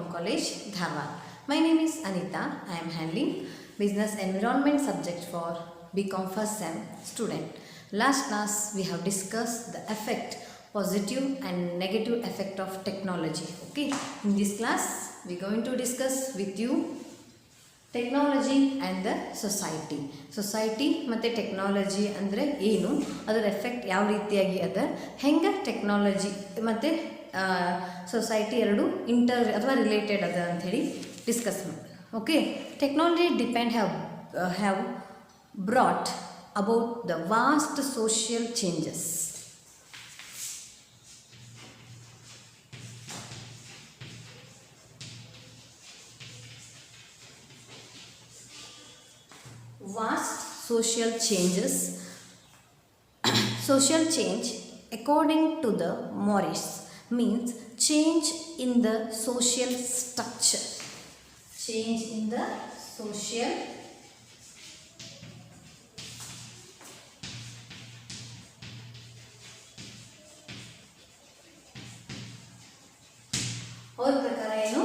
from College Dharwad. My name is Anita. I am handling Business Environment subject for BCom first sem student. Last class we have discussed the effect, positive and negative effect of technology. Okay, in this class we are going to discuss with you technology and the society. Society ಮತ್ತು technology ಅಂದರೆ ಏನು, ಅದರ effect ಯಾವ ರೀತಿಯಾಗಿ ಅದ, ಹೆಂಗೆ technology ಮತ್ತು society ಎರಡು ಅಥವಾ ರಿಲೇಟೆಡ್ ಅದ ಅಂಥೇಳಿ ಡಿಸ್ಕಸ್ ಮಾಡಿ. Okay, technology have brought about the vast social changes. Vast social changes. Social change, according to the Morris, means change in the social structure. Change in the social ಅವ್ರ ಪ್ರಕಾರ ಏನು,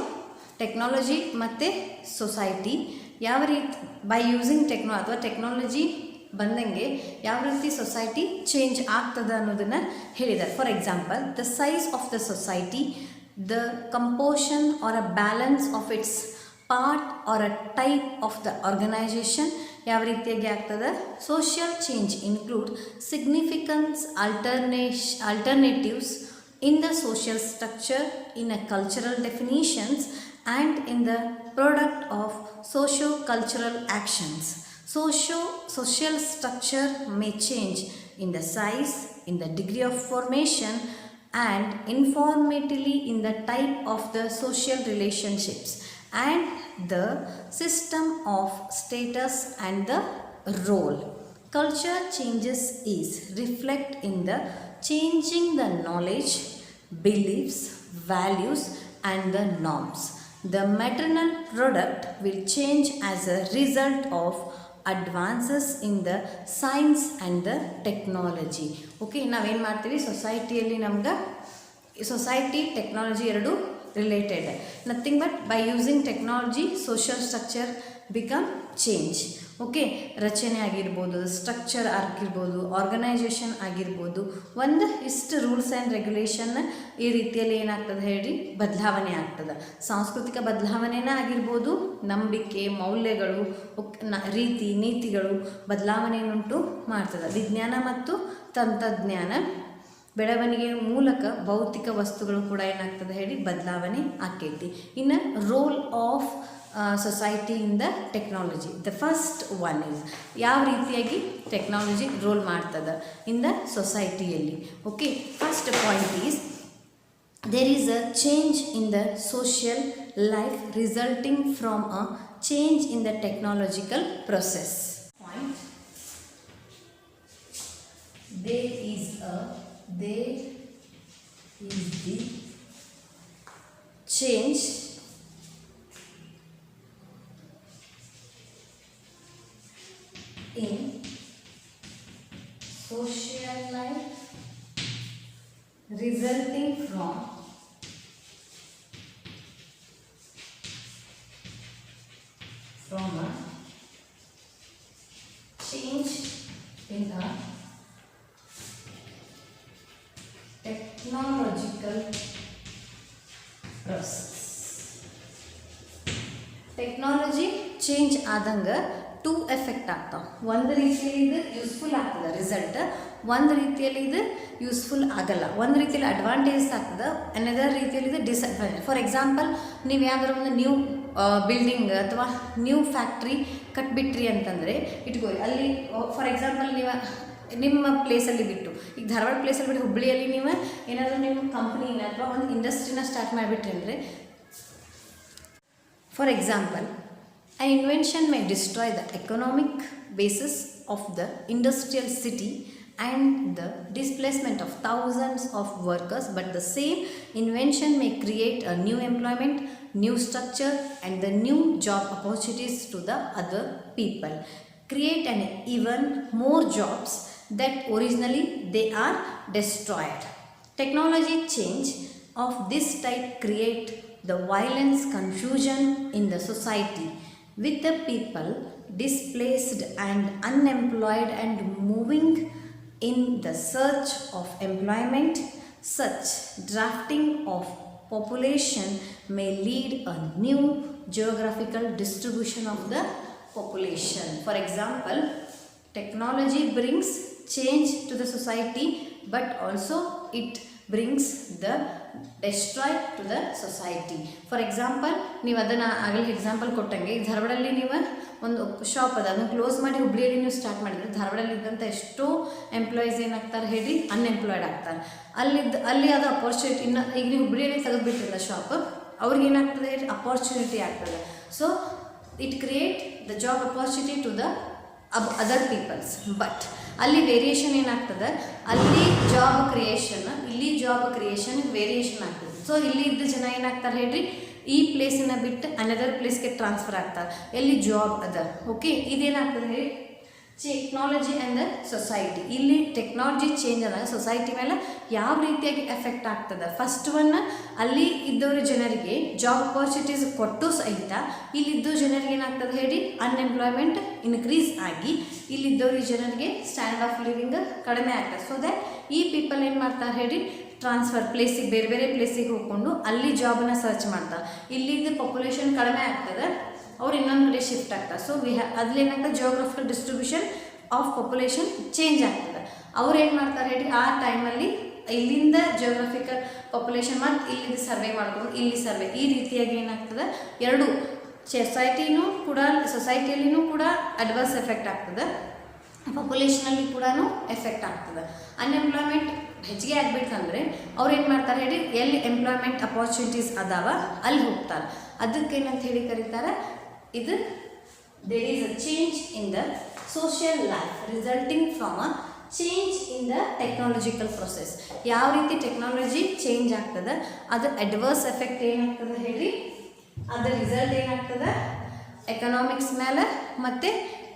technology ಮತ್ತು society ಯಾವ ರೀತಿ by using ಅಥವಾ technology ಬಂದಂಗೆ ಯಾವ ರೀತಿ ಸೊಸೈಟಿ ಚೇಂಜ್ ಆಗ್ತದೆ ಅನ್ನೋದನ್ನು ಹೇಳಿದ್ದಾರೆ. For example, the size of the society, the composition or a balance of its part or a type of the organisation ಯಾವ ರೀತಿಯಾಗಿ ಆಗ್ತದೆ. Social change include significance alternatives in the social structure, in a cultural definitions and in the product of socio-cultural actions. Social structure may change in the size, in the degree of formation and informally in the type of the social relationships and the system of status and the role. Culture changes is reflect in the changing the knowledge, beliefs, values and the norms. The material product will change as a result of advances in the science and the technology. Okay, ನಾವೇನು ಮಾಡ್ತೀವಿ, ಸೊಸೈಟಿಯಲ್ಲಿ ನಮ್ಗೆ society technology ಎರಡು related. Nothing but by using technology social structure become change. Okay, ರಚನೆ ಆಗಿರ್ಬೋದು, structure ಆಗಿರ್ಬೋದು, organisation ಆಗಿರ್ಬೋದು, ಒಂದು ಇಷ್ಟು ರೂಲ್ಸ್ ಆ್ಯಂಡ್ ರೆಗ್ಯುಲೇಷನ್ ಈ ರೀತಿಯಲ್ಲಿ ಏನಾಗ್ತದೆ ಹೇಳಿ ಬದಲಾವಣೆ ಆಗ್ತದೆ. ಸಾಂಸ್ಕೃತಿಕ ಬದಲಾವಣೆನೇ ಆಗಿರ್ಬೋದು, ನಂಬಿಕೆ, ಮೌಲ್ಯಗಳು, ರೀತಿ ನೀತಿಗಳು ಬದಲಾವಣೆಯನ್ನುಂಟು ಮಾಡ್ತದೆ. ವಿಜ್ಞಾನ ಮತ್ತು ತಂತ್ರಜ್ಞಾನ ಬೆಳವಣಿಗೆಯ ಮೂಲಕ ಭೌತಿಕ ವಸ್ತುಗಳು ಕೂಡ ಏನಾಗ್ತದೆ ಹೇಳಿ ಬದಲಾವಣೆ ಆಕೈತಿ. ಇನ್ನು role of society in the technology, the first one is ಯಾವ ರೀತಿಯಾಗಿ ಟೆಕ್ನಾಲಜಿ ರೋಲ್ ಮಾಡ್ತದೆ ಇನ್ ದ ಸೊಸೈಟಿಯಲ್ಲಿ. Okay, first point is there is a change in the social life resulting from a change in the technological process. Point, there is the change in social life resulting from a change in a technological process. Technology change ಆದಂಗೆ two effect ಆಗ್ತಾವೆ. ಒಂದು ರೀತಿಯಲ್ಲಿ ಇದು useful ಆಗ್ತದೆ result, ಒಂದು ರೀತಿಯಲ್ಲಿ ಇದು useful ಆಗಲ್ಲ. ಒಂದು ರೀತಿಯಲ್ಲಿ ಅಡ್ವಾಂಟೇಜಸ್ ಆಗ್ತದೆ, ಅನದರ್ ರೀತಿಯಲ್ಲಿ ಇದು ಡಿಸ್ಅಡ್ವಾಂಟೇಜ್. ಫಾರ್ ಎಕ್ಸಾಂಪಲ್, ನೀವು ಯಾವ್ದಾರು ಒಂದು ನ್ಯೂ ಬಿಲ್ಡಿಂಗ್ ಅಥವಾ ನ್ಯೂ ಫ್ಯಾಕ್ಟ್ರಿ ಕಟ್ಬಿಟ್ರಿ ಅಂತಂದರೆ ಇಟ್ಕೊಳ್ಳಿ, ಅಲ್ಲಿ ಫಾರ್ ಎಕ್ಸಾಂಪಲ್ ನೀವು ನಿಮ್ಮ ಪ್ಲೇಸಲ್ಲಿ ಬಿಟ್ಟು, ಈಗ ಧಾರವಾಡ ಪ್ಲೇಸಲ್ಲಿ ಬಿಟ್ಟು ಹುಬ್ಬಳ್ಳಿಯಲ್ಲಿ ನೀವು ಏನಾದರೂ ನಿಮ್ಮ ಕಂಪ್ನಿನ ಅಥವಾ ಒಂದು ಇಂಡಸ್ಟ್ರಿನ ಸ್ಟಾರ್ಟ್ ಮಾಡಿಬಿಟ್ರಿ ಅಂದರೆ, for example, an invention may destroy the economic basis of the industrial city and the displacement of thousands of workers, but the same invention may create a new employment, new structure and the new job opportunities to the other people. Create an even more jobs that originally they are destroyed. Technology change of this type create the violence, confusion in the society, with the people displaced and unemployed and moving in the search of employment. Such drafting of population may lead a new geographical distribution of the population. For example, technology brings change to the society, but also it brings the destroy to the society. For example ನೀವು ಅದನ್ನು ಆಗಲೇ example ಕೊಟ್ಟಂಗೆ ಈಗ ಧಾರವಾಡಲ್ಲಿ ನೀವು ಒಂದು shop ಅದ ಅದನ್ನು close ಮಾಡಿ ಹುಬ್ಳಿಯಲ್ಲಿ ನೀವು ಸ್ಟಾರ್ಟ್ ಮಾಡಿದರೆ ಧಾರವಾಡಲ್ಲಿ ಇದ್ದಂಥ ಎಷ್ಟೋ ಎಂಪ್ಲಾಯೀಸ್ ಏನಾಗ್ತಾರೆ ಹೇಳಿ ಅನ್ಎಂಪ್ಲಾಯ್ಡ್ ಆಗ್ತಾರೆ. ಅಲ್ಲಿ ಅದು ಅಪಾರ್ಚುನಿಟಿ ಇನ್ನು ಈಗ ನೀವು ಹುಬ್ಳಿಯಲ್ಲಿ ತೆಗೆದುಬಿಟ್ಟಿರಲ್ಲ ಶಾಪ್, ಅವ್ರಿಗೆ ಏನಾಗ್ತದೆ ಅಪಾರ್ಚುನಿಟಿ ಆಗ್ತದೆ. So it create the job opportunity to the other peoples. But ಅಲ್ಲಿ ವೇರಿಯೇಷನ್ ಏನಾಗ್ತದೆ, ಅಲ್ಲಿ ಜಾಬ್ ಕ್ರಿಯೇಷನ್, ಇಲ್ಲಿ ಜಾಬ್ ಕ್ರಿಯೇಷನ್ ವೇರಿಯೇಷನ್ ಆಗ್ತದೆ. ಸೊ ಇಲ್ಲಿ ಇದ್ದ ಜನ ಏನಾಗ್ತಾರೆ ಹೇಳ್ರಿ, ಈ ಪ್ಲೇಸನ್ನು ಬಿಟ್ಟು ಅನದರ್ ಪ್ಲೇಸ್ಗೆ ಟ್ರಾನ್ಸ್ಫರ್ ಆಗ್ತಾರೆ ಎಲ್ಲಿ ಜಾಬ್ ಅದ. ಓಕೆ, ಇದೇನಾಗ್ತದೆ ಹೇಳಿ ಟೆಕ್ನಾಲಜಿ ಆ್ಯಂಡ್ ದ ಸೊಸೈಟಿ. ಇಲ್ಲಿ ಟೆಕ್ನಾಲಜಿ ಚೇಂಜ್ ಆದಾಗ ಸೊಸೈಟಿ ಮೇಲೆ ಯಾವ ರೀತಿಯಾಗಿ ಎಫೆಕ್ಟ್ ಆಗ್ತದೆ. ಫಸ್ಟ್ ಒನ್, ಅಲ್ಲಿ ಇದ್ದವ್ರ ಜನರಿಗೆ ಜಾಬ್ ಅಪಾರ್ಚುನಿಟೀಸ್ ಕೊಟ್ಟು ಸಹಿತ ಇಲ್ಲಿದ್ದು ಜನರಿಗೆ ಏನಾಗ್ತದೆ ಹೇಳಿ ಅನ್ಎಂಪ್ಲಾಯ್ಮೆಂಟ್ ಇನ್ಕ್ರೀಸ್ ಆಗಿ ಇಲ್ಲಿದ್ದವ್ರಿಗೆ ಜನರಿಗೆ ಸ್ಟ್ಯಾಂಡರ್ಡ್ ಆಫ್ ಲಿವಿಂಗ್ ಕಡಿಮೆ ಆಗ್ತದೆ. ಸೊ ದ್ಯಾಟ್ ಈ ಪೀಪಲ್ ಏನು ಮಾಡ್ತಾರೆ ಹೇಳಿ ಟ್ರಾನ್ಸ್ಫರ್ ಪ್ಲೇಸಿಗೆ ಬೇರೆ ಬೇರೆ ಪ್ಲೇಸಿಗೆ ಹೋಗ್ಕೊಂಡು ಅಲ್ಲಿ ಜಾಬನ್ನು ಸರ್ಚ್ ಮಾಡ್ತಾರೆ. ಇಲ್ಲಿದ್ದು ಪಾಪ್ಯುಲೇಷನ್ ಕಡಿಮೆ ಆಗ್ತದೆ, ಅವ್ರು ಇನ್ನೊಂದು ಕಡೆ ಶಿಫ್ಟ್ ಆಗ್ತಾರೆ. ಸೊ ಅದ್ಲೇನಾಗ್ತದೆ geographical distribution of population change ಆಗ್ತದೆ. ಅವ್ರು ಏನು ಮಾಡ್ತಾರೆ ಹೇಳಿ ಆ ಟೈಮಲ್ಲಿ ಇಲ್ಲಿಂದ ಜಿಯೋಗ್ರಫಿಕಲ್ ಪಾಪ್ಯುಲೇಷನ್ ಮತ್ತು ಇಲ್ಲಿಂದ ಸರ್ವೆ ಮಾಡಿಕೊಂಡು ಇಲ್ಲಿ ಸರ್ವೆ, ಈ ರೀತಿಯಾಗಿ ಏನಾಗ್ತದೆ ಎರಡು ಸೊಸೈಟಿಯಲ್ಲಿನೂ ಕೂಡ ಅಡ್ವರ್ಸ್ ಎಫೆಕ್ಟ್ ಆಗ್ತದೆ, ಪಾಪ್ಯುಲೇಷನಲ್ಲಿ ಕೂಡ ಎಫೆಕ್ಟ್ ಆಗ್ತದೆ. ಅನ್ಎಂಪ್ಲಾಯ್ಮೆಂಟ್ ಹೆಚ್ಚಿಗೆ ಆಗ್ಬೇಕಂದ್ರೆ ಅವ್ರು ಏನು ಮಾಡ್ತಾರೆ ಹೇಳಿ ಎಲ್ಲಿ ಎಂಪ್ಲಾಯ್ಮೆಂಟ್ ಅಪಾರ್ಚುನಿಟೀಸ್ ಅದಾವ ಅಲ್ಲಿ ಹೋಗ್ತಾರೆ. ಅದಕ್ಕೇನಂತ ಹೇಳಿ ಕರೀತಾರೆ, ಇದು there is a change in the social life resulting from a change in the technological process. ಯಾವ ರೀತಿ ಟೆಕ್ನಾಲಜಿ ಚೇಂಜ್ ಆಗ್ತದೆ ಅದು ಅಡ್ವರ್ಸ್ ಎಫೆಕ್ಟ್ ಏನಾಗ್ತದೆ ಹೇಳಿ, ಅದರ ರಿಸಲ್ಟ್ ಏನಾಗ್ತದೆ ಎಕನಾಮಿಕ್ಸ್ ಮೇಲೆ ಮತ್ತು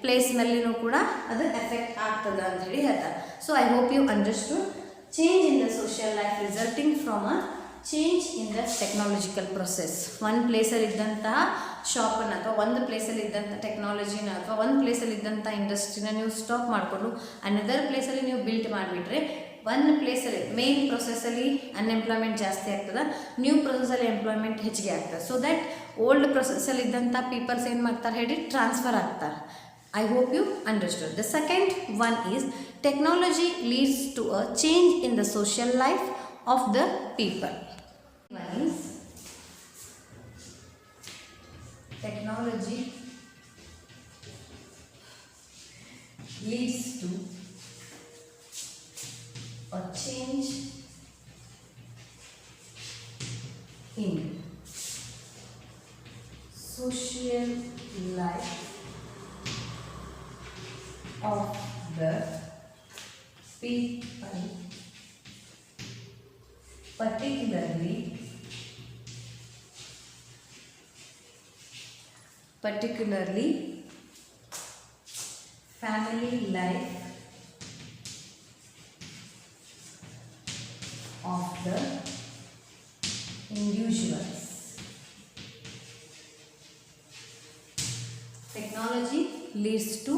ಪ್ಲೇಸ್ ಮೇಲೆನೂ ಕೂಡ ಅದು ಎಫೆಕ್ಟ್ ಆಗ್ತದೆ ಅಂತ ಹೇಳಿ ಹೇಳ್ತಾರೆ. So I hope you understood change in the social life resulting from a change in the technological process. ಒಂದು ಪ್ಲೇಸಲ್ಲಿ ಇದ್ದಂತಹ ಶಾಪನ್ನು ಅಥವಾ ಒಂದು ಪ್ಲೇಸಲ್ಲಿ ಇದ್ದಂಥ ಟೆಕ್ನಾಲಜಿನ ಅಥವಾ ಒಂದು ಪ್ಲೇಸಲ್ಲಿ ಇದ್ದಂಥ ಇಂಡಸ್ಟ್ರಿನ ನೀವು ಸ್ಟಾಪ್ ಮಾಡಿಕೊಂಡು ಅನದರ್ ಪ್ಲೇಸಲ್ಲಿ ನೀವು ಬಿಲ್ಡ್ ಮಾಡಿಬಿಟ್ರೆ ಒಂದು ಪ್ಲೇಸಲ್ಲಿ ಮೇನ್ ಪ್ರೊಸೆಸ್ಸಲ್ಲಿ ಅನ್ಎಂಪ್ಲಾಯ್ಮೆಂಟ್ ಜಾಸ್ತಿ ಆಗ್ತದೆ, ನ್ಯೂ ಪ್ರೊಸೆಸ್ಸಲ್ಲಿ ಎಂಪ್ಲಾಯ್ಮೆಂಟ್ ಹೆಚ್ಚಿಗೆ ಆಗ್ತದೆ. ಸೊ ದ್ಯಾಟ್ ಓಲ್ಡ್ ಪ್ರೊಸೆಸ್ಸಲ್ಲಿ ಇದ್ದಂಥ ಪೀಪಲ್ಸ್ ಏನು ಮಾಡ್ತಾರೆ ಹೇಳಿ ಟ್ರಾನ್ಸ್ಫರ್ ಆಗ್ತಾರೆ. I hope you understood. The second one is technology leads to a change in the social life of the people. One is technology leads to a change in social life of the people, particularly family life of the individuals. Technology leads to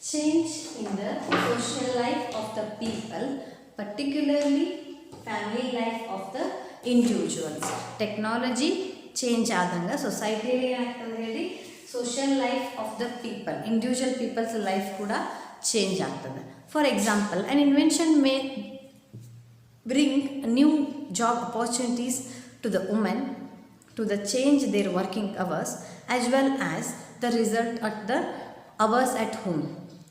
change in the social life of the people, particularly family life of the individuals. Technology change ಆದಂಗೆ ಸೊಸೈಟಿಯಲ್ಲಿ ಏನಾಗ್ತದೆ ಹೇಳಿ social life of the people, individual peoples life ಕೂಡ change ಆಗ್ತದೆ. For example, an invention may bring new job opportunities to the women to the change their working hours as well as the result at the hours at home.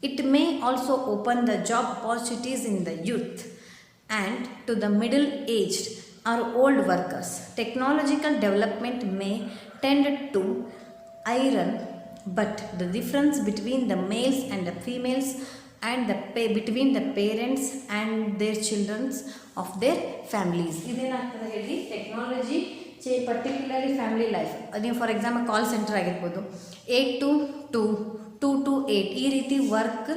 It may also open the job opportunities in the youth and to the middle-aged or old workers. Technological development may tend to iron, but the difference between the males and the females and between the parents and their children of their families. ಇದೇನಾಗ್ತದೆ ಹೇಳಿ technology particularly family life. ನೀವು for example call centre ಆಗಿರ್ಬೋದು, 8 to 2 2 to 8 ಈ ರೀತಿ work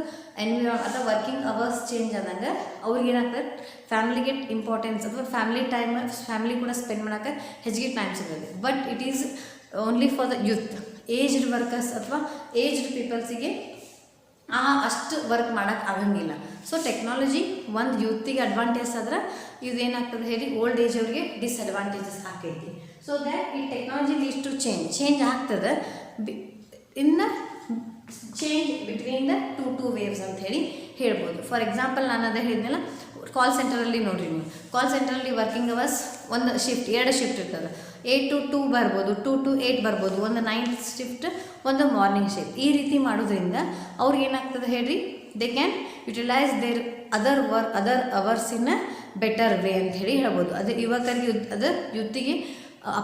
ಅಥವಾ working hours change ಆದಂಗೆ ಅವ್ರಿಗೆ ಏನಾಗ್ತದೆ ಫ್ಯಾಮ್ಲಿಗೆ importance ಅಥವಾ ಫ್ಯಾಮಿಲಿ ಕೂಡ ಸ್ಪೆಂಡ್ ಮಾಡೋಕ್ಕೆ ಹೆಚ್ಚಿಗೆ ಟೈಮ್ ಸಿಗ್ತದೆ. But it is only for the youth. Aged workers ಅಥವಾ ಏಜ್ಡ್ ಪೀಪಲ್ಸಿಗೆ ಅಷ್ಟು ವರ್ಕ್ ಮಾಡೋಕ್ಕೆ ಆಗಂಗಿಲ್ಲ. ಸೊ ಟೆಕ್ನಾಲಜಿ ಒಂದು ಯೂತಿಗೆ ಅಡ್ವಾಂಟೇಜ್ ಆದ್ರೆ ಇದೇನಾಗ್ತದೆ ಹೇಳಿ ಓಲ್ಡ್ ಏಜ್ ಅವ್ರಿಗೆ ಡಿಸ್ಅಡ್ವಾಂಟೇಜಸ್ ಆಕೈತಿ. ಸೊ ದ್ಯಾಟ್ ಈ ಟೆಕ್ನಾಲಜಿ ಲೀಡ್ಸ್ ಟು ಚೇಂಜ್ ಆಗ್ತದೆ ಇನ್ನು change between the two waves ಅಂತ ಹೇಳಿ ಹೇಳ್ಬೋದು. ಫಾರ್ ಎಕ್ಸಾಂಪಲ್ ನಾನು ಅದೇ ಹೇಳಿದ್ನಲ್ಲ, ಕಾಲ್ ಸೆಂಟರಲ್ಲಿ ನೋಡಿರಿ ನೀವು, ಕಾಲ್ ಸೆಂಟರಲ್ಲಿ ವರ್ಕಿಂಗ್ ಅವರ್ಸ್ ಒಂದು ಶಿಫ್ಟ್ 2 ಶಿಫ್ಟ್ ಇರ್ತದೆ. 8 to 2 ಬರ್ಬೋದು, 2 to 8 ಬರ್ಬೋದು, ಒಂದು ನೈಟ್ ಶಿಫ್ಟ್, ಒಂದು ಮಾರ್ನಿಂಗ್ ಶಿಫ್ಟ್. ಈ ರೀತಿ ಮಾಡೋದ್ರಿಂದ ಅವ್ರಿಗೆ ಏನಾಗ್ತದೆ ಹೇಳ್ರಿ, they can utilise their other hours in a better way ಅಂತ ಹೇಳಿ ಹೇಳ್ಬೋದು. ಅದು ಯುವಕರಿಗೆ ಯುತ್ತಿಗೆ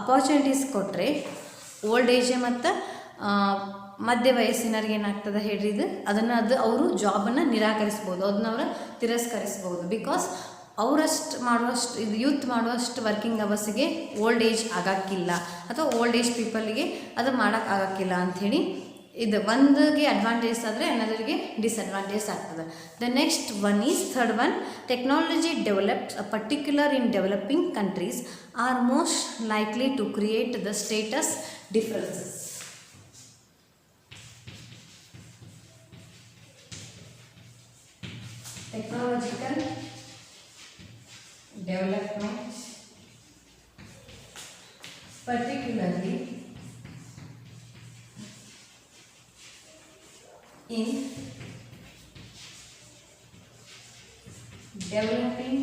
ಅಪಾರ್ಚುನಿಟೀಸ್ ಕೊಟ್ಟರೆ ಓಲ್ಡ್ ಏಜ್ ಮತ್ತು ಮಧ್ಯ ವಯಸ್ಸಿನವ್ರಿಗೆ ಏನಾಗ್ತದೆ ಹೇಳ್ರಿ, ಅವರು ಜಾಬನ್ನು ನಿರಾಕರಿಸ್ಬೋದು, ಅದನ್ನ ತಿರಸ್ಕರಿಸ್ಬೋದು. ಬಿಕಾಸ್ ಅವರಷ್ಟು ಯೂತ್ ಮಾಡುವಷ್ಟು ವರ್ಕಿಂಗ್ ಅವರ್ಸಿಗೆ ಓಲ್ಡ್ ಏಜ್ ಆಗೋಕ್ಕಿಲ್ಲ ಅಥವಾ ಓಲ್ಡ್ ಏಜ್ ಪೀಪಲ್ಗೆ ಅದು ಮಾಡೋಕ್ಕೆ ಆಗೋಕ್ಕಿಲ್ಲ ಅಂಥೇಳಿ ಇದು ಒಂದಿಗೆ ಅಡ್ವಾಂಟೇಜ್ ಆದರೆ ಅನ್ನೋದರಿಗೆ ಡಿಸ್ಅಡ್ವಾಂಟೇಜ್ ಆಗ್ತದೆ. The next one is third one, technology developed particular in developing countries are most likely to create the status differences. Technological development, particularly in developing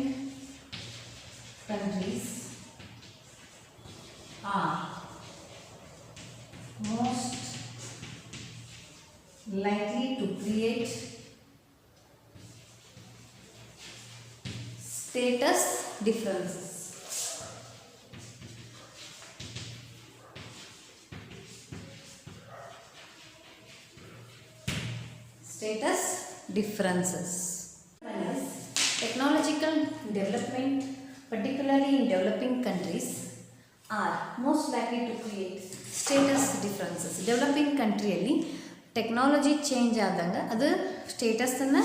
countries, are most likely to create status differences. Status differences. Technological development, particularly in developing countries, are most likely to create status differences. Developing countryಯಲ್ಲಿ technology change ಆದಂಗೆ ಅದು ಸ್ಟೇಟಸನ್ನು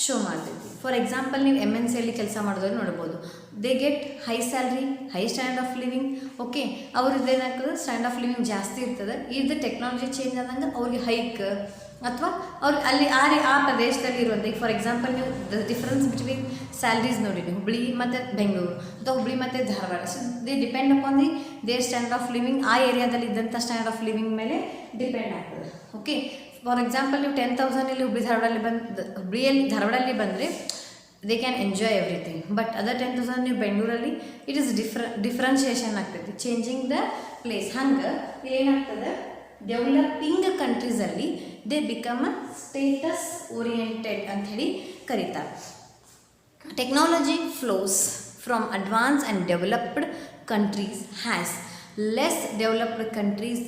show ಮಾಡ್ತೈತಿ. For example ನೀವು MNCಯಲ್ಲಿ ಕೆಲಸ ಮಾಡಿದವ್ರು ನೋಡ್ಬೋದು, they get high salary, high stand of living. Okay, ಅವ್ರದ್ದು ಏನಾಗ್ತದೆ, ಸ್ಟ್ಯಾಂಡ್ ಆಫ್ ಲಿವಿಂಗ್ ಜಾಸ್ತಿ ಇರ್ತದೆ. ಇದು ಟೆಕ್ನಾಲಜಿ ಚೇಂಜ್ ಆದಂಗೆ ಅವ್ರಿಗೆ ಹೈಕ್ ಅಥವಾ ಅವ್ರು ಅಲ್ಲಿ ಆ ಪ್ರದೇಶದಲ್ಲಿ ಇರುವಂಥ, ಈಗ ಫಾರ್ ಎಕ್ಸಾಂಪಲ್ ನೀವು ದ ಡಿಫ್ರೆನ್ಸ್ ಬಿಟ್ವೀನ್ ಸ್ಯಾಲ್ರೀಸ್ ನೋಡಿ, ನೀವು ಹುಬ್ಳಿ ಮತ್ತು ಬೆಂಗಳೂರು ಅಥವಾ ಹುಬ್ಳಿ ಮತ್ತು Dharwad. So they depend upon their stand of living, ಆ ಏರಿಯಾದಲ್ಲಿ ಇದ್ದಂಥ ಸ್ಟ್ಯಾಂಡ್ ಆಫ್ ಲಿವಿಂಗ್ ಮೇಲೆ ಡಿಪೆಂಡ್ ಆಗ್ತದೆ. ಓಕೆ, ಫಾರ್ ಎಕ್ಸಾಂಪಲ್ ನೀವು 10,000 ಇಲ್ಲಿ ಹುಬ್ಳಿಯಲ್ಲಿ ಧಾರವಾಡಲ್ಲಿ ಬಂದರೆ they can enjoy everything. But other 10,000 ನೀವು ಬೆಂಗಳೂರಲ್ಲಿ ಇಟ್ ಈಸ್ ಡಿಫ್ರೆನ್ಷಿಯೇಷನ್ ಆಗ್ತೈತಿ, ಚೇಂಜಿಂಗ್ ದ ಪ್ಲೇಸ್. ಹಂಗೆ ಏನಾಗ್ತದೆ, ಡೆವಲಪಿಂಗ್ ಕಂಟ್ರೀಸಲ್ಲಿ they become a status oriented ಅಂಥೇಳಿ ಕರೀತಾರೆ. Technology flows from advance and developed countries has less developed countries,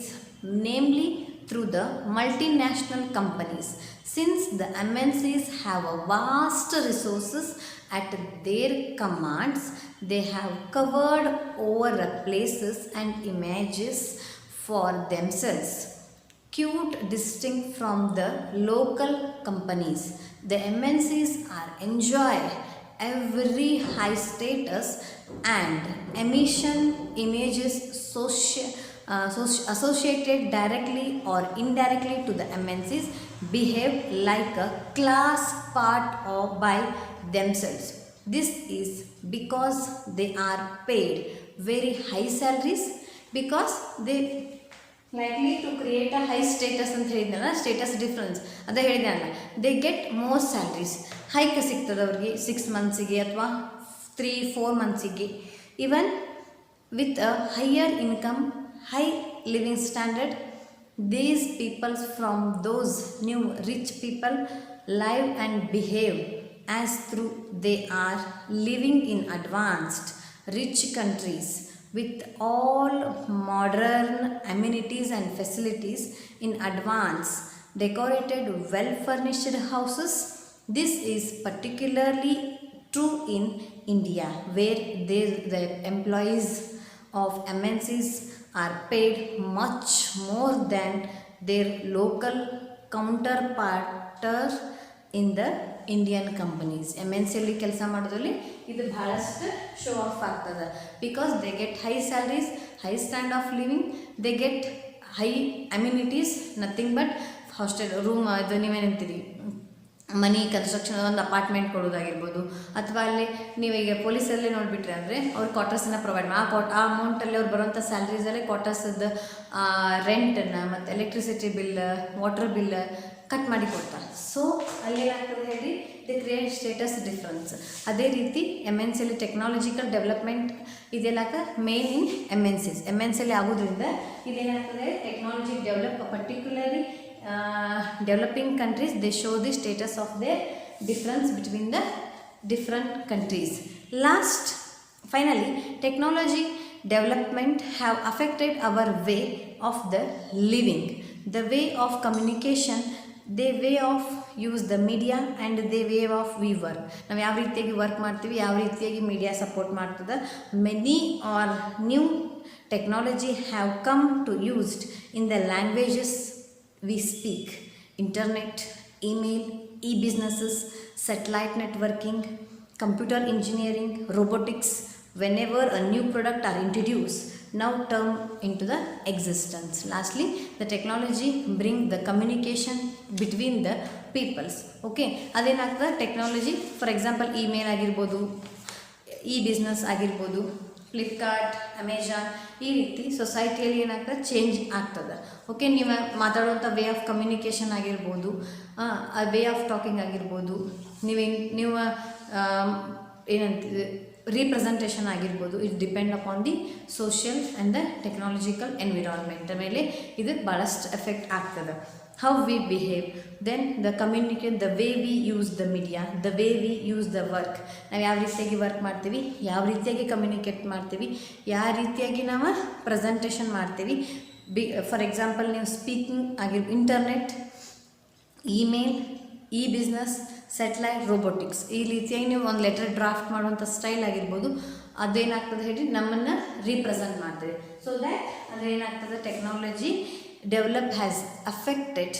namely through the multinational companies. Since the MNCs have a vast resources at their commands, they have covered over places and images for themselves, quite distinct from the local companies. The MNCs are enjoy every high status and emission images associated directly or indirectly to the MNCs behave like a class part by themselves. This is because they are paid very high salaries, because they likely to create a high status ಅಂತ ಹೇಳಿದ್ನಲ್ಲ, status difference ಅದೇ ಹೇಳಿದ್ನಲ್ಲ, they get more salaries, hike ಸಿಗ್ತದೆ ಅವ್ರಿಗೆ 6 ಮಂತ್ಸಿಗೆ ಅಥವಾ 3-4 ಮಂತ್ಸಿಗೆ. Even with a higher income, high living standard, these people from those new rich people live and behave as though they are living in advanced rich countries with all modern amenities and facilities in advance, decorated, well furnished houses. This is particularly true in India, where the employees of MNCs are paid much more than their local counter ಪಾರ್ಟರ್ in the Indian companies. M N ಸಿಯಲ್ಲಿ ಕೆಲಸ ಮಾಡೋದ್ರಲ್ಲಿ ಇದು ಭಾಳಷ್ಟು show of ಆಗ್ತದೆ. Because they get high salaries, high stand of living, they get high amenities, nothing but hostel room, ಅದು ನೀವೇನಂತೀರಿ ಮನಿ construction, ಒಂದು apartment ಕೊಡೋದಾಗಿರ್ಬೋದು, ಅಥವಾ ಅಲ್ಲಿ ನೀವೀಗ ಪೊಲೀಸಲ್ಲೇ ನೋಡಿಬಿಟ್ರೆ ಅಂದರೆ ಅವ್ರು ಕ್ವಾರ್ಟರ್ಸನ್ನು ಪ್ರೊವೈಡ್ ಮಾಡಿ ಆ ಅಮೌಂಟಲ್ಲಿ ಅವ್ರು ಬರೋಂಥ ಸ್ಯಾಲ್ರೀಸಲ್ಲೇ ಕ್ವಾರ್ಟರ್ಸದ್ದು ರೆಂಟನ್ನು ಮತ್ತು electricity bill, water bill cut ಮಾಡಿ ಕೊಡ್ತಾರೆ. ಸೊ ಅಲ್ಲೇನಾಗ್ತದೆ ಹೇಳಿ, ದಿ ಕ್ರಿಯೇಟ್ ಸ್ಟೇಟಸ್ ಡಿಫ್ರೆನ್ಸ್. ಅದೇ ರೀತಿ ಎಮ್ ಎನ್ ಸಿಲಿ ಟೆಕ್ನಾಲಜಿಕಲ್ ಡೆವಲಪ್ಮೆಂಟ್ ಇದೆಲ್ಲಾಕ ಮೇನ್ ಇನ್ ಎಮ್ ಎನ್ ಸಿಲಿ ಆಗೋದ್ರಿಂದ ಇದೇನಾಗ್ತದೆ, technology develop particularly developing countries, they show the status of their difference between the different countries. Last, finally, technology development have affected our way of the living, the way of communication, the way of use the media and the way of we work. ನಾವು ಯಾವ ರೀತಿಯಾಗಿ work ಮಾಡ್ತೀವಿ, ಯಾವ ರೀತಿಯಾಗಿ media support ಮಾಡ್ತದೆ. Many are new technology have come to used in the languages we speak: internet, email, e-businesses, satellite networking, computer engineering, robotics. Whenever a new product are introduced, now term into the existence. Lastly, the technology bring the communication between the peoples. Okay, ಅದೇನಾಗ್ತದೆ, technology for example email ಆಗಿರ್ಬೋದು, e-business ಆಗಿರ್ಬೋದು, Flipkart, Amazon, ಈ ರೀತಿ ಸೊಸೈಟಿಯಲ್ಲಿ ಏನಾಗ್ತದೆ, change ಆಗ್ತದೆ. Okay, ನೀವು ಮಾತಾಡುವಂಥ way of communication ಆಗಿರ್ಬೋದು, way of talking ಆಗಿರ್ಬೋದು, ನೀವು ಏನಂತೀವಿ ರೀಪ್ರೆಸೆಂಟೇಷನ್ ಆಗಿರ್ಬೋದು, it depend upon the social and the technological environment ಮೇಲೆ ಇದು ಭಾಳಷ್ಟು ಎಫೆಕ್ಟ್ ಆಗ್ತದೆ. how we behave, then the communicate, the way we use the media, the way we use the work. ನಾವು ಯಾವ ರೀತಿಯಾಗಿ ವರ್ಕ್ ಮಾಡ್ತೀವಿ, ಯಾವ ರೀತಿಯಾಗಿ ಕಮ್ಯುನಿಕೇಟ್ ಮಾಡ್ತೀವಿ, ಯಾವ ರೀತಿಯಾಗಿ ನಾವು ಪ್ರೆಸೆಂಟೇಷನ್ ಮಾಡ್ತೀವಿ. ಫಾರ್ ಎಕ್ಸಾಂಪಲ್ ನೀವು speaking internet, email, e-business, satellite, robotics, ಈ ರೀತಿಯಾಗಿ ನೀವು ಒಂದು ಲೆಟರ್ ಡ್ರಾಫ್ಟ್ ಮಾಡುವಂಥ ಸ್ಟೈಲ್ ಆಗಿರ್ಬೋದು, ಅದೇನಾಗ್ತದೆ ಹೇಳಿ ನಮ್ಮನ್ನು ರೀಪ್ರೆಸೆಂಟ್ ಮಾಡ್ತೀವಿ. ಸೊ ದ್ಯಾಟ್ ಅದೇನಾಗ್ತದೆ, technology develop has affected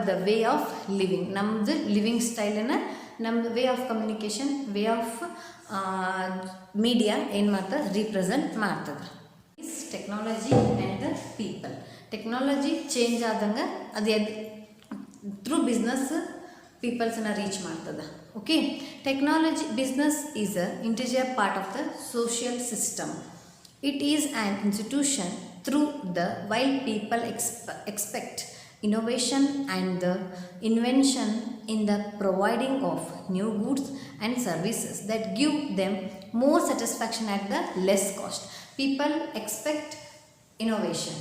the way of living, ನಮ್ಮದು ಲಿವಿಂಗ್ ಸ್ಟೈಲನ್ನು, ನಮ್ಮದು way of communication, way of media ಏನು ಮಾಡ್ತದೆ, ರೀಪ್ರೆಸೆಂಟ್ ಮಾಡ್ತದೆ. Is technology and the people. Technology change ಆದಂಗೆ ಅದು ಥ್ರೂ ಬಿಸ್ನೆಸ್ ಪೀಪಲ್ಸನ್ನು ರೀಚ್ ಮಾಡ್ತದೆ. Okay, technology business is a integer part of the social system. It is an institution through the while people expect innovation and the invention in the providing of new goods and services that give them more satisfaction at the less cost. People expect innovation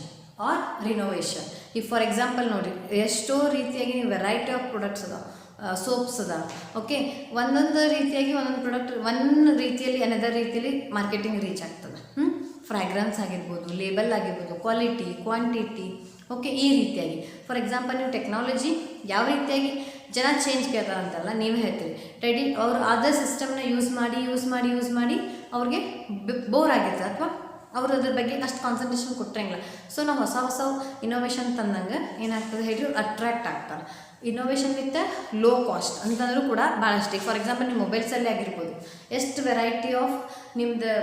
or renovation. If for example ನೋಡಿ, ಎಷ್ಟೋ ರೀತಿಯಾಗಿ variety of products ಅದಾವೆ, soaps ಅದ. Okay, ಒಂದೊಂದು ರೀತಿಯಾಗಿ ಒಂದೊಂದು product ಒಂದು ರೀತಿಯಲ್ಲಿ ಅನದರ್ ರೀತಿಯಲ್ಲಿ ಮಾರ್ಕೆಟಿಂಗ್ ರೀಚ್ ಆಗ್ತದೆ. ಫ್ರಾಗ್ರೆನ್ಸ್ ಆಗಿರ್ಬೋದು, ಲೇಬಲ್ ಆಗಿರ್ಬೋದು, ಕ್ವಾಲಿಟಿ, ಕ್ವಾಂಟಿಟಿ. ಓಕೆ, ಈ ರೀತಿಯಾಗಿ ಫಾರ್ ಎಕ್ಸಾಂಪಲ್ ನೀವು ಟೆಕ್ನಾಲಜಿ ಯಾವ ರೀತಿಯಾಗಿ ಜನ ಚೇಂಜ್ ಕೇಳ್ತಾರೆ ಅಂತಲ್ಲ, ನೀವು ಹೇಳ್ತೀರಿ ಅವರು ಅದರ್ ಸಿಸ್ಟಮ್ನ ಯೂಸ್ ಮಾಡಿ ಅವ್ರಿಗೆ ಬೋರ್ ಆಗಿರ್ತದೆ, ಅಥವಾ ಅವರು ಅದ್ರ ಬಗ್ಗೆ ಅಷ್ಟು ಕಾನ್ಸಂಟ್ರೇಷನ್ ಕೊಟ್ಟಿರಂಗಿಲ್ಲ. ಸೊ ನಾವು ಹೊಸ ಇನೋವೇಷನ್ ತಂದಂಗೆ ಏನಾಗ್ತದೆ ಹೇಳಿ, ಅಟ್ರಾಕ್ಟ್ ಆಗ್ತಾರೆ. ಇನೋವೇಷನ್ ವಿತ್ ಲೋ ಕಾಸ್ಟ್ ಅಂತಂದ್ರೂ ಕೂಡ ಭಾಳಷ್ಟು. ಫಾರ್ ಎಕ್ಸಾಂಪಲ್ ನಿಮ್ಮ ಮೊಬೈಲ್ಸಲ್ಲೇ ಆಗಿರ್ಬೋದು, ಎಷ್ಟು ವೆರೈಟಿ ಆಫ್ ನಿಮ್ದು,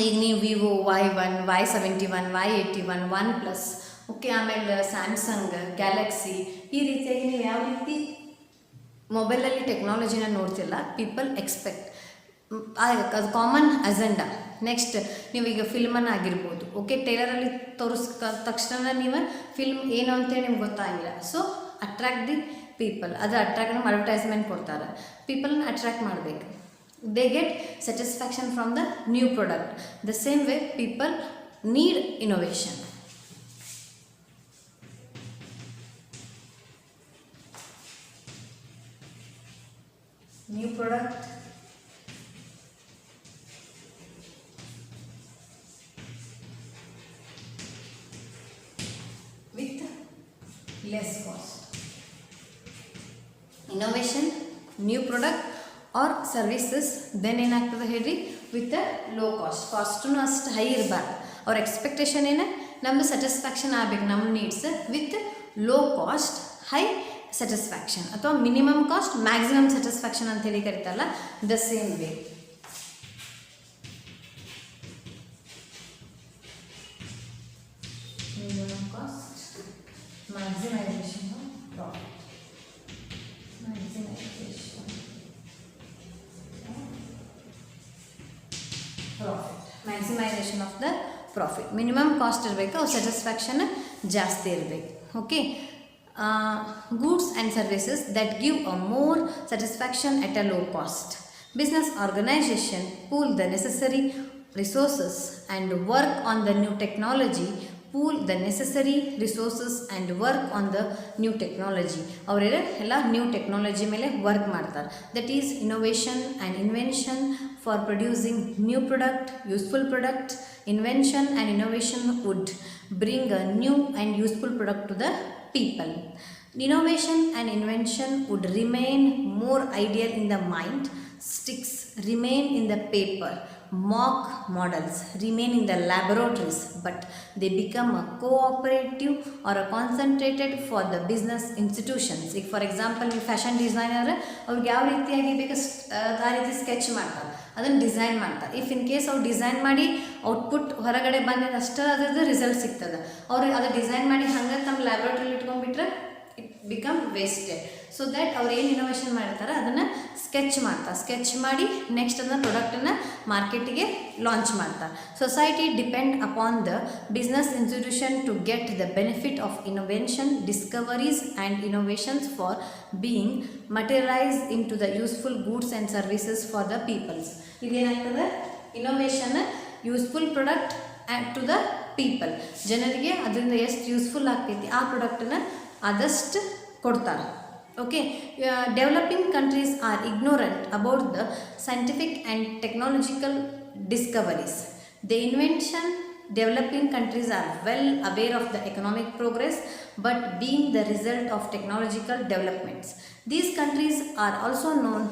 ಈಗ ನೀವು Vivo Y1, Y71, Y81, OnePlus, okay, ಆಮೇಲೆ ಸ್ಯಾಮ್ಸಂಗ್, ಗ್ಯಾಲಕ್ಸಿ, ಈ ರೀತಿಯಾಗಿ ನೀವು ಯಾವ ರೀತಿ ಮೊಬೈಲಲ್ಲಿ ಟೆಕ್ನಾಲಜಿನ ನೋಡ್ತಿಲ್ಲ, ಪೀಪಲ್ ಎಕ್ಸ್ಪೆಕ್ಟ್ ಅದು ಕಾಮನ್ ಅಜೆಂಡಾ. ನೆಕ್ಸ್ಟ್ ನೀವೀಗ ಫಿಲ್ಮನ್ನು ಆಗಿರ್ಬೋದು, ಓಕೆ, ಟೈಲರಲ್ಲಿ ತಕ್ಷಣ ನೀವು ಫಿಲ್ಮ್ ಏನು ಅಂತೇಳಿ ನಿಮ್ಗೆ ಗೊತ್ತಾಗಿಲ್ಲ. ಸೊ ಅಟ್ರಾಕ್ಟ್ ದಿ ಪೀಪಲ್, ಅದು ಅಟ್ರಾಕ್ಟ್ ಅಡ್ವರ್ಟೈಸ್ಮೆಂಟ್ ಕೊಡ್ತಾರೆ, ಪೀಪಲ್ನ ಅಟ್ರಾಕ್ಟ್ ಮಾಡಬೇಕು. They get satisfaction from the new product. The same way people need innovation. New product with less cost. Innovation, new product or services, then ಏನಾಗ್ತದೆ ಹೇಳಿ, with low ಕಾಸ್ಟೂ ಅಷ್ಟು high ಇರಬಾರ್ದು. ಅವ್ರ expectation ಏನು, ನಮ್ಮದು satisfaction ಆಗಬೇಕು, ನಮ್ಮ needs with low cost high satisfaction ಅಥವಾ ಮಿನಿಮಮ್ ಕಾಸ್ಟ್ ಮ್ಯಾಕ್ಸಿಮಮ್ ಸ್ಯಾಟಿಸ್ಫ್ಯಾಕ್ಷನ್ ಅಂತೇಳಿ ಕರಿತಾರಲ್ಲ, the same way. Minimum cost maximisation of profit. Maximisation of the profit. Minimum cost ಇರಬೇಕು, ಅವ್ರ ಸ್ಯಾಟಿಸ್ಫ್ಯಾಕ್ಷನ್ ಜಾಸ್ತಿ ಇರಬೇಕು. Okay, goods and services that give a more satisfaction at a low cost. Business organization pool the necessary resources and work on the new technology. Pool the necessary resources and work on the new technology. ಅವರೆಲ್ಲ ಎಲ್ಲ new technology ಮೇಲೆ work ಮಾಡ್ತಾರೆ. That is innovation and invention for producing new product, useful product. Invention and innovation would bring a new and useful product to the people. Innovation and invention would remain more ideal in the mind. Sticks remain in the paper. Mock models remain in the laboratories, but they become a cooperative or a concentrated for the business institutions. ಈಗ for example ನೀವು fashion designer, ಅವ್ರಿಗೆ ಯಾವ ರೀತಿಯಾಗಿ ಬೇಕು ಆ ರೀತಿ sketch ಮಾಡ್ತಾರೆ, ಅದನ್ನು ಡಿಸೈನ್ ಮಾಡ್ತಾರೆ. ಇಫ್ ಇನ್ ಕೇಸ್ ಅವ್ರು ಡಿಸೈನ್ ಮಾಡಿ ಔಟ್ಪುಟ್ ಹೊರಗಡೆ ಬಂದಿದ್ದು ಅಷ್ಟೇ ಅದ್ರದ್ದು ರಿಸಲ್ಟ್ ಸಿಗ್ತದೆ. ಅವ್ರು ಅದು ಡಿಸೈನ್ ಮಾಡಿ ಹಂಗೆ ತಮ್ಮ ಲ್ಯಾಬ್ರೇಟ್ರಿಲಿ ಇಟ್ಕೊಂಡ್ಬಿಟ್ರೆ it become wasted. So that ಅವ್ರು ಏನು ಇನೋವೇಷನ್ ಮಾಡಿರ್ತಾರೆ ಅದನ್ನು ಸ್ಕೆಚ್ ಮಾಡ್ತಾರೆ. ಸ್ಕೆಚ್ ಮಾಡಿ ನೆಕ್ಸ್ಟ್ ಅದನ್ನು ಪ್ರಾಡಕ್ಟನ್ನು ಮಾರ್ಕೆಟಿಗೆ ಲಾಂಚ್ ಮಾಡ್ತಾರೆ. Society depend upon the business institution to get the benefit of innovation, discoveries and innovations for being materialise into the useful goods and services for the peoples. ಇದೇನಾಗ್ತದೆ, innovation useful product to the people. ಜನರಿಗೆ ಅದರಿಂದ ಎಷ್ಟು useful ಆಗ್ತೈತಿ ಆ ಪ್ರಾಡಕ್ಟನ್ನು ಆದಷ್ಟು ಕೊಡ್ತಾರೆ. Okay, developing countries are ignorant about the scientific and technological discoveries. The invention developing countries are well aware of the economic progress, but being the result of technological developments. These countries are also known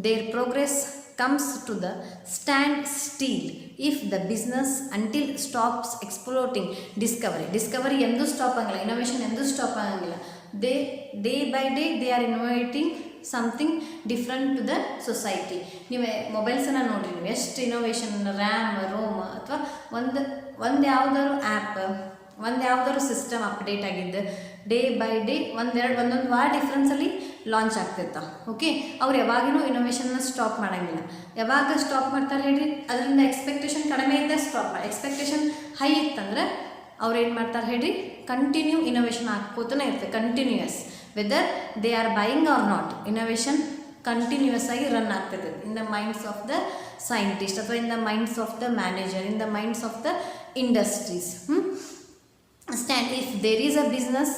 their progress comes to the stand still if the business until stops exploiting discovery ಎಂದು stop ಆಗಲ್ಲ, innovation ಎಂದು stop ಆಗಂಗಿಲ್ಲ. day by day they are innovating something different to the society. ನೀವು ಮೊಬೈಲ್ಸನ್ನು ನೋಡಿರಿ, ನೀವು ಎಷ್ಟು innovation, RAM, Rome ಅಥವಾ ಒಂದು ಯಾವುದಾದ್ರು ಆ್ಯಪ್, ಒಂದು ಯಾವುದಾದ್ರು ಸಿಸ್ಟಮ್ ಅಪ್ಡೇಟ್ ಆಗಿದ್ದು ಡೇ ಬೈ ಡೇ ಒಂದೊಂದು ವಾರ ಡಿಫ್ರೆನ್ಸಲ್ಲಿ ಲಾಂಚ್ ಆಗ್ತಿರ್ತಾವೆ. ಓಕೆ, ಅವ್ರು ಯಾವಾಗೂ ಇನೋವೇಷನ್ನ ಸ್ಟಾಪ್ ಮಾಡೋಂಗಿಲ್ಲ. ಯಾವಾಗ ಸ್ಟಾಪ್ ಮಾಡ್ತಾರೆ ಹೇಳಿರಿ, ಅದರಿಂದ ಎಕ್ಸ್ಪೆಕ್ಟೇಷನ್ ಕಡಿಮೆ ಇದ್ದರೆ ಸ್ಟಾಪ್ ಮಾಡಿ. ಎಕ್ಸ್ಪೆಕ್ಟೇಷನ್ ಹೈ ಇತ್ತಂದ್ರೆ ಅವ್ರು ಏನು ಮಾಡ್ತಾರೆ ಹೇಳಿರಿ, ಕಂಟಿನ್ಯೂ ಇನೋವೇಷನ್ ಹಾಕ್ಕೋತಾನೆ ಇರ್ತದೆ, continuous. Whether they are buying or not, innovation continuous ಆಗಿ ರನ್ ಆಗ್ತದೆ in the minds of the scientist ಅಥವಾ in the minds of the manager, in the minds of the industries. Stand if there is a business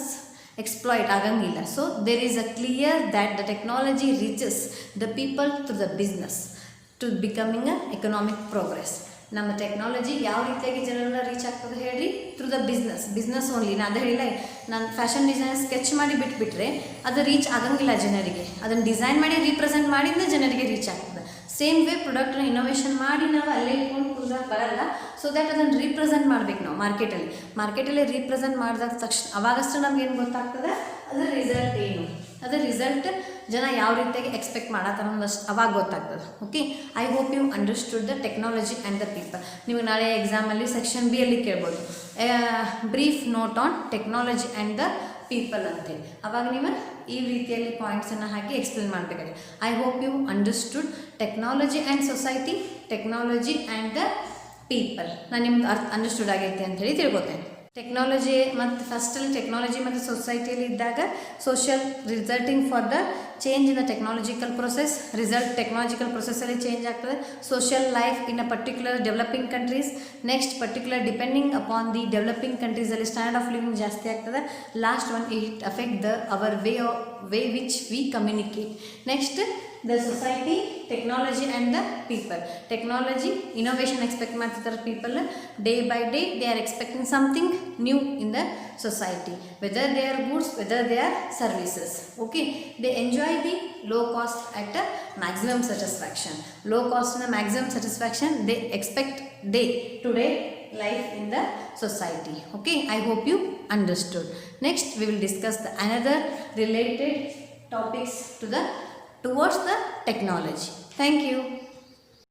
exploit ಆಗಂಗಿಲ್ಲ. So there is a clear that the technology reaches the people through the business to becoming a economic progress. ನಮ್ಮ technology ಯಾವ ರೀತಿಯಾಗಿ ಜನರನ್ನ reach ಆಗ್ತದೆ ಹೇಳಿ, through the business only. ನಾನು ಅದು ಹೇಳಿಲ್ಲ, ನಾನು ಫ್ಯಾಷನ್ ಡಿಸೈನ್ ಸ್ಕೆಚ್ ಮಾಡಿ ಬಿಟ್ಬಿಟ್ರೆ ಅದು ರೀಚ್ ಆಗಂಗಿಲ್ಲ ಜನರಿಗೆ. ಅದನ್ನು ಡಿಸೈನ್ ಮಾಡಿ ರೀಪ್ರೆಸೆಂಟ್ ಮಾಡಿದ್ರೆ ಜನರಿಗೆ ರೀಚ್ ಆಗ್ತದೆ. ಸೇಮ್ ವೇ ಪ್ರಾಡಕ್ಟ್ನ ಇನೋವೇಷನ್ ಮಾಡಿ ನಾವು ಅಲ್ಲೇ ಇಟ್ಕೊಂಡು ಕುಂದ್ರಕ್ಕೆ ಬರಲ್ಲ. ಸೊ ದ್ಯಾಟ್ ಅದನ್ನು ರೀಪ್ರೆಸೆಂಟ್ ಮಾಡ್ಬೇಕು ನಾವು ಮಾರ್ಕೆಟಲ್ಲಿ ರೀಪ್ರೆಸೆಂಟ್ ಮಾಡಿದ ತಕ್ಷಣ ಅವಾಗಷ್ಟು ನಮ್ಗೆ ಏನು ಗೊತ್ತಾಗ್ತದೆ, ಅದರ ರಿಸಲ್ಟ್ ಏನು, ಅದರ ರಿಸಲ್ಟ್ ಜನ ಯಾವ ರೀತಿಯಾಗಿ ಎಕ್ಸ್ಪೆಕ್ಟ್ ಮಾಡತ್ತಾರ ಅನ್ನೋದಷ್ಟು ಅವಾಗ ಗೊತ್ತಾಗ್ತದೆ. Okay, I hope you understood the technology and the people. ನೀವು ನಾಳೆ ಎಕ್ಸಾಮಲ್ಲಿ ಸೆಕ್ಷನ್ ಬಿ ಅಲ್ಲಿ ಕೇಳ್ಬೋದು, brief note on technology and the people ಅಂತೇಳಿ. ಅವಾಗ ನೀವು ಈ ರೀತಿಯಲ್ಲಿ ಪಾಯಿಂಟ್ಸನ್ನು ಹಾಕಿ ಎಕ್ಸ್ಪ್ಲೇನ್ ಮಾಡಬೇಕಾಗಿ. I hope you understood technology and society, technology and the people. ನಾನು ನಿಮ್ಗೆ ಅಂಡರ್ಸ್ಟುಡ್ ಆಗೈತೆ ಅಂಥೇಳಿ ತಿಳ್ಕೊತೇನೆ. ಟೆಕ್ನಾಲಜಿ ಮತ್ತು ಫಸ್ಟಲ್ಲಿ ಟೆಕ್ನಾಲಜಿ ಮತ್ತು ಸೊಸೈಟಿಯಲ್ಲಿ ಇದ್ದಾಗ social resulting for the change in the technological process. Result technological ಪ್ರೊಸೆಸ್ಸಲ್ಲಿ ಚೇಂಜ್ ಆಗ್ತದೆ. Social life in a particular developing countries. Next particular depending upon the developing ಕಂಟ್ರೀಸಲ್ಲಿ ಸ್ಟ್ಯಾಂಡರ್ಡ್ ಆಫ್ ಲಿವಿಂಗ್ ಜಾಸ್ತಿ ಆಗ್ತದೆ. Last one, it affect the our way which we communicate. Next the society, technology and the people. Technology, innovation expect ಮಾಡ್ತಿರ್ತಾರೆ people. Day by day they are expecting something new in the society, whether they are goods, whether they are services. Okay, they enjoy the low cost at a maximum satisfaction. Low cost and maximum satisfaction they expect day to day life in the society. Okay, I hope you understood. Next, we will discuss the another related topics towards the technology. Thank you.